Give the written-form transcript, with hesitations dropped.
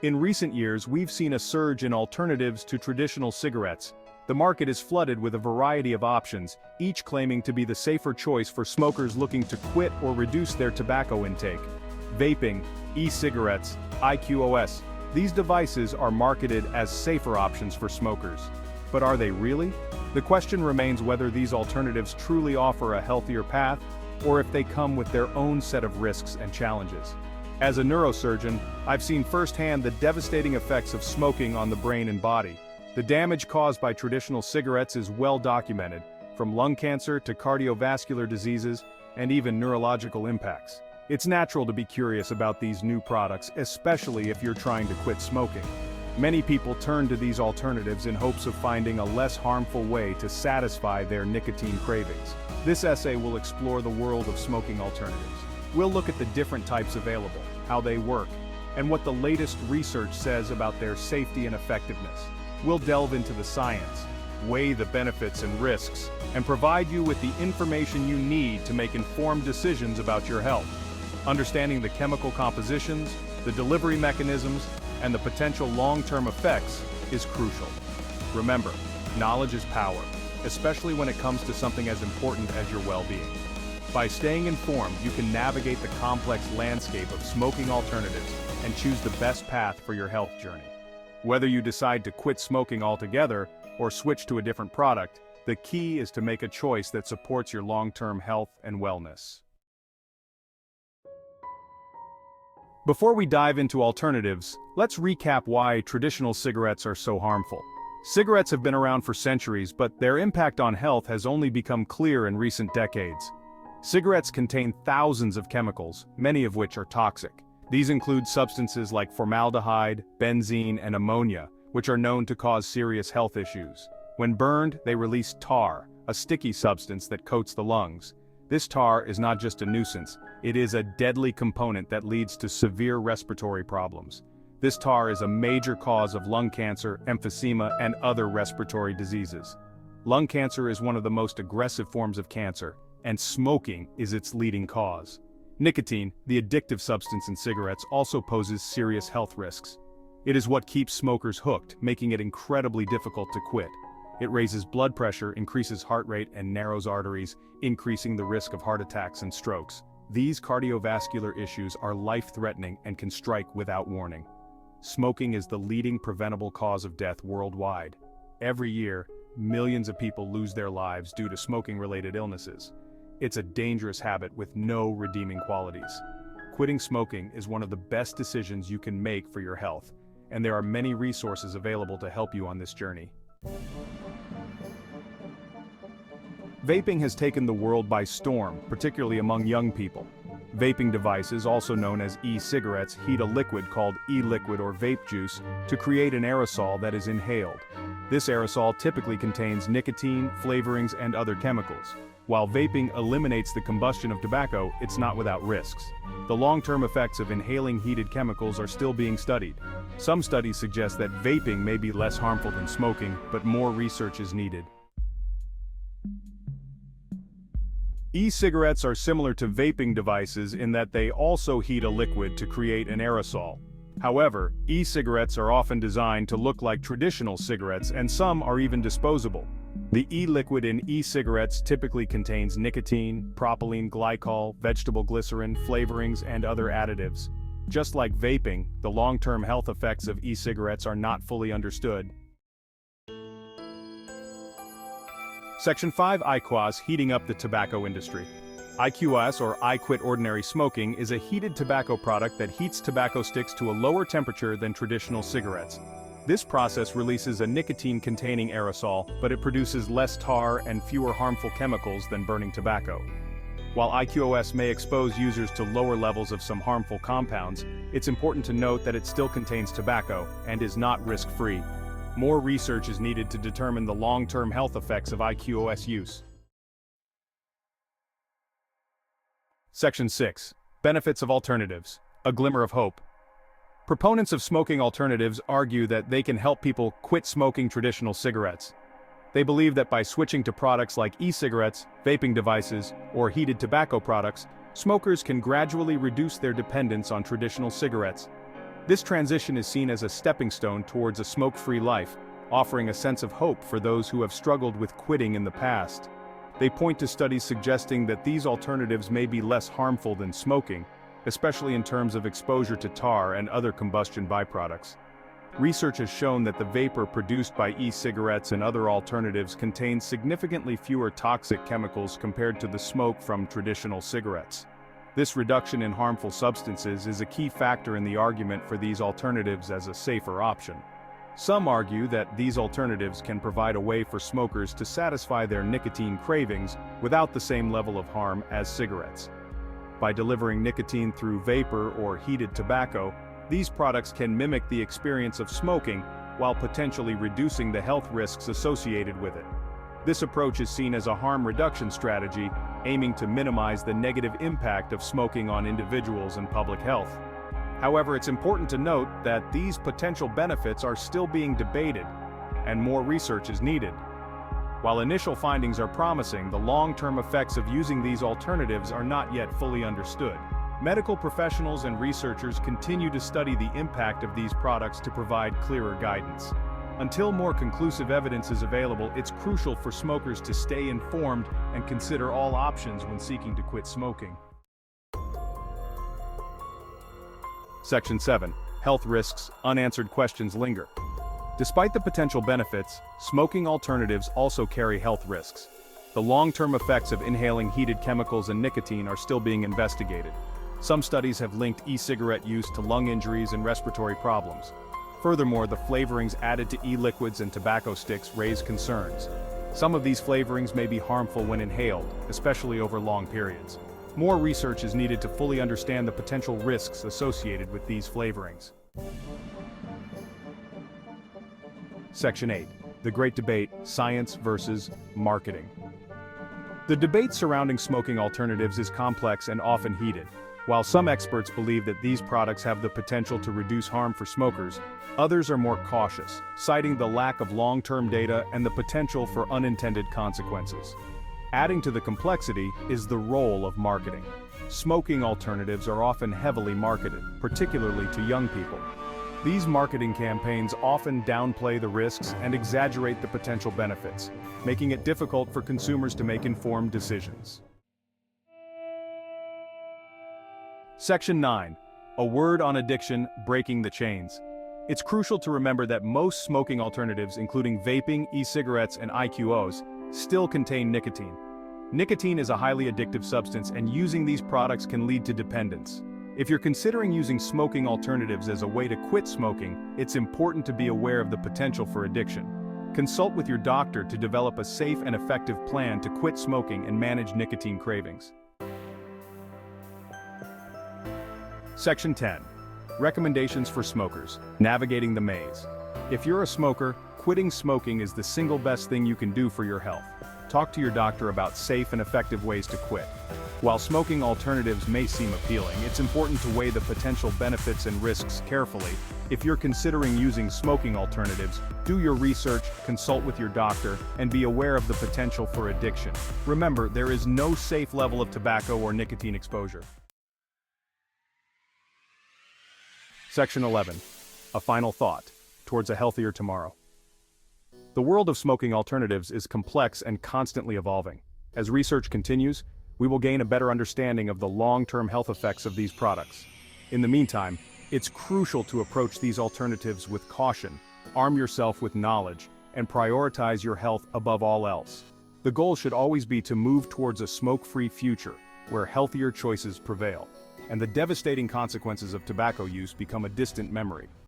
In recent years, we've seen a surge in alternatives to traditional cigarettes. The market is flooded with a variety of options, each claiming to be the safer choice for smokers looking to quit or reduce their tobacco intake. Vaping, e-cigarettes, IQOS, these devices are marketed as safer options for smokers. But are they really? The question remains whether these alternatives truly offer a healthier path, or if they come with their own set of risks and challenges. As a neurosurgeon, I've seen firsthand the devastating effects of smoking on the brain and body. The damage caused by traditional cigarettes is well documented, from lung cancer to cardiovascular diseases, and even neurological impacts. It's natural to be curious about these new products, especially if you're trying to quit smoking. Many people turn to these alternatives in hopes of finding a less harmful way to satisfy their nicotine cravings. This essay will explore the world of smoking alternatives. We'll look at the different types available, how they work, and what the latest research says about their safety and effectiveness. We'll delve into the science, weigh the benefits and risks, and provide you with the information you need to make informed decisions about your health. Understanding the chemical compositions, the delivery mechanisms, and the potential long-term effects is crucial. Remember, knowledge is power, especially when it comes to something as important as your well-being. By staying informed, you can navigate the complex landscape of smoking alternatives and choose the best path for your health journey. Whether you decide to quit smoking altogether or switch to a different product, the key is to make a choice that supports your long-term health and wellness. Before we dive into alternatives, let's recap why traditional cigarettes are so harmful. Cigarettes have been around for centuries, but their impact on health has only become clear in recent decades. Cigarettes contain thousands of chemicals, many of which are toxic. These include substances like formaldehyde, benzene, and ammonia, which are known to cause serious health issues. When burned, they release tar, a sticky substance that coats the lungs. This tar is not just a nuisance, it is a deadly component that leads to severe respiratory problems. This tar is a major cause of lung cancer, emphysema, and other respiratory diseases. Lung cancer is one of the most aggressive forms of cancer, and smoking is its leading cause. Nicotine, the addictive substance in cigarettes, also poses serious health risks. It is what keeps smokers hooked, making it incredibly difficult to quit. It raises blood pressure, increases heart rate, and narrows arteries, increasing the risk of heart attacks and strokes. These cardiovascular issues are life-threatening and can strike without warning. Smoking is the leading preventable cause of death worldwide. Every year, millions of people lose their lives due to smoking-related illnesses. It's a dangerous habit with no redeeming qualities. Quitting smoking is one of the best decisions you can make for your health, and there are many resources available to help you on this journey. Vaping has taken the world by storm, particularly among young people. Vaping devices, also known as e-cigarettes, heat a liquid called e-liquid or vape juice to create an aerosol that is inhaled. This aerosol typically contains nicotine, flavorings, and other chemicals. While vaping eliminates the combustion of tobacco, it's not without risks. The long-term effects of inhaling heated chemicals are still being studied. Some studies suggest that vaping may be less harmful than smoking, but more research is needed. E-cigarettes are similar to vaping devices in that they also heat a liquid to create an aerosol. However, e-cigarettes are often designed to look like traditional cigarettes, and some are even disposable. The e-liquid in e-cigarettes typically contains nicotine, propylene glycol, vegetable glycerin, flavorings, and other additives. Just like vaping, the long-term health effects of e-cigarettes are not fully understood. Section 5 IQOS, heating up the tobacco industry. IQOS, or I Quit Ordinary Smoking, is a heated tobacco product that heats tobacco sticks to a lower temperature than traditional cigarettes. This process releases a nicotine-containing aerosol, but it produces less tar and fewer harmful chemicals than burning tobacco. While IQOS may expose users to lower levels of some harmful compounds, it's important to note that it still contains tobacco and is not risk-free. More research is needed to determine the long-term health effects of IQOS use. Section 6. Benefits of alternatives. A glimmer of hope. Proponents of smoking alternatives argue that they can help people quit smoking traditional cigarettes. They believe that by switching to products like e-cigarettes, vaping devices, or heated tobacco products, smokers can gradually reduce their dependence on traditional cigarettes. This transition is seen as a stepping stone towards a smoke-free life, offering a sense of hope for those who have struggled with quitting in the past. They point to studies suggesting that these alternatives may be less harmful than smoking, especially in terms of exposure to tar and other combustion byproducts. Research has shown that the vapor produced by e-cigarettes and other alternatives contains significantly fewer toxic chemicals compared to the smoke from traditional cigarettes. This reduction in harmful substances is a key factor in the argument for these alternatives as a safer option. Some argue that these alternatives can provide a way for smokers to satisfy their nicotine cravings without the same level of harm as cigarettes. By delivering nicotine through vapor or heated tobacco, these products can mimic the experience of smoking while potentially reducing the health risks associated with it. This approach is seen as a harm reduction strategy, aiming to minimize the negative impact of smoking on individuals and public health. However, it's important to note that these potential benefits are still being debated, and more research is needed. While initial findings are promising, the long-term effects of using these alternatives are not yet fully understood. Medical professionals and researchers continue to study the impact of these products to provide clearer guidance. Until more conclusive evidence is available, it's crucial for smokers to stay informed and consider all options when seeking to quit smoking. Section 7. Health risks, unanswered questions linger. Despite the potential benefits, smoking alternatives also carry health risks. The long-term effects of inhaling heated chemicals and nicotine are still being investigated. Some studies have linked e-cigarette use to lung injuries and respiratory problems. Furthermore, the flavorings added to e-liquids and tobacco sticks raise concerns. Some of these flavorings may be harmful when inhaled, especially over long periods. More research is needed to fully understand the potential risks associated with these flavorings. Section 8. The Great Debate: Science versus Marketing. The debate surrounding smoking alternatives is complex and often heated. While some experts believe that these products have the potential to reduce harm for smokers, others are more cautious, citing the lack of long-term data and the potential for unintended consequences. Adding to the complexity is the role of marketing. Smoking alternatives are often heavily marketed, particularly to young people. These marketing campaigns often downplay the risks and exaggerate the potential benefits, making it difficult for consumers to make informed decisions. Section 9. A word on addiction: breaking the chains. It's crucial to remember that most smoking alternatives, including vaping, e-cigarettes, and IQOS, still contain nicotine. Nicotine is a highly addictive substance, and using these products can lead to dependence. If you're considering using smoking alternatives as a way to quit smoking, it's important to be aware of the potential for addiction. Consult with your doctor to develop a safe and effective plan to quit smoking and manage nicotine cravings. Section 10. Recommendations for smokers: navigating the maze. If you're a smoker, quitting smoking is the single best thing you can do for your health. Talk to your doctor about safe and effective ways to quit. While smoking alternatives may seem appealing, it's important to weigh the potential benefits and risks carefully. If you're considering using smoking alternatives, do your research, consult with your doctor, and be aware of the potential for addiction. Remember, there is no safe level of tobacco or nicotine exposure. Section 11. A final thought: towards a healthier tomorrow. The world of smoking alternatives is complex and constantly evolving. As research continues, we will gain a better understanding of the long-term health effects of these products. In the meantime, it's crucial to approach these alternatives with caution, arm yourself with knowledge, and prioritize your health above all else. The goal should always be to move towards a smoke-free future, where healthier choices prevail, and the devastating consequences of tobacco use become a distant memory.